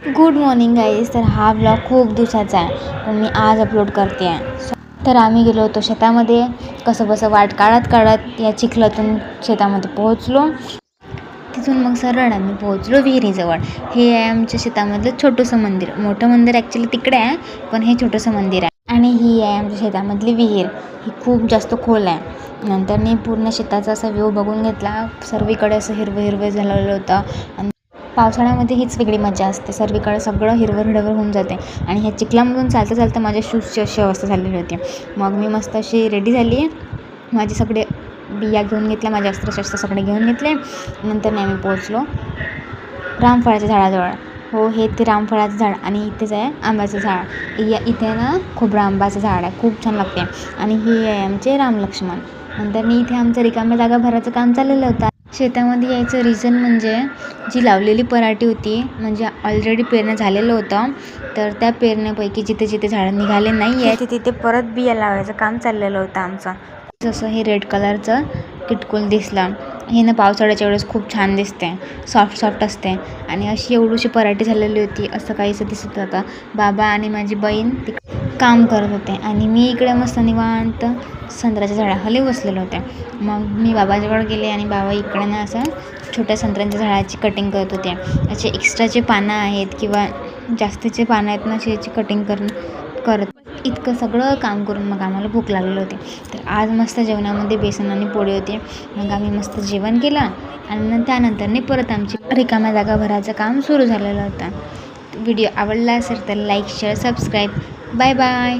Good morning guys. तर हा vlog खूप दिवसाचा आहे पण मी आज अपलोड करते आहे. तर आम्ही गेलो होतो शेतामध्ये. कसंबसं वाट काढत या चिखलातून शेतामध्ये पोहोचलो. तिथून मग सरळ आम्ही पोहोचलो विहिरीजवळ. हे आहे आमच्या शेतामधलं छोटंसं मंदिर. मोठं मंदिर ॲक्च्युली तिकडे आहे, पण हे छोटंसं मंदिर आहे. आणि ही आहे आमच्या शेतामधली विहीर. ही खूप जास्त खोल आहे. नंतर मी पूर्ण शेताचा असा व्ह्यू बघून घेतला. सर्वीकडे असं हिरवं हिरवं झालेलं होतं. आणि पावसाळ्यामध्ये हीच वेगळी मजा असते. सर्वीकडे सगळं हिरवं हिरवं होऊन जाते. आणि ह्या चिखलामधून चालता चालता माझ्या शूजची अशी अवस्था झालेली होती. मग मी मस्त अशी रेडी झाली. माझे सगळे बिया घेऊन घेतल्या, माझे अस्त्रशस्त्र सगळे घेऊन घेतले. नंतर आम्ही पोहोचलो रामफळाच्या झाडाजवळ. हो, हे ते रामफळाचं झाड. आणि इथेच आहे आंब्याचं झाड. इथे ना खोबरं आंब्याचं झाड आहे, खूप छान लागते. आणि हे आहे आमचे राम लक्ष्मण. नंतर मी इथे आमचं रिकाम्या जागा भरायचं काम चाललेलं होतं. शेतामध्ये यायचं रिझन म्हणजे जी लावलेली पराठी होती, म्हणजे ऑलरेडी पेरणं झालेलं होतं. तर त्या पेरण्यापैकी जिथे जिथे झाडं निघाले नाही आहे तिथे परत बिया लावायचं काम चाललेलं होतं आमचं. जसं हे रेड कलरचं किटकूल दिसलं, हे ना पावसाळ्याच्या वेळेस खूप छान दिसते, सॉफ्ट असते. आणि अशी एवढीशी पराठी झालेली होती. असं काहीसं दिसत होतं. बाबा आणि माझी बहीण काम करत होते आणि मी इकडे मस्त निवांत संत्र्याच्या झाडाखाली बसलेले होते. मग मी बाबाजवळ गेले आणि बाबा इकडे ना असं छोट्या संत्र्यांच्या झाडाची कटिंग करत होते. असे एक्स्ट्राचे पानं आहेत किंवा जास्तीचे पानं आहेत ना, याची कटिंग करत इतकं सगळं काम करून मग आम्हाला भूक लागली होती. तर आज मस्त जेवणामध्ये बेसन आणि पोळी होती. मग आम्ही मस्त जेवण केलं आणि त्यानंतरने परत आमची रिकाम्या जागा भरायचं काम सुरू झालेलं होतं. व्हिडिओ आवडला असेल तर like, share, subscribe. Bye bye.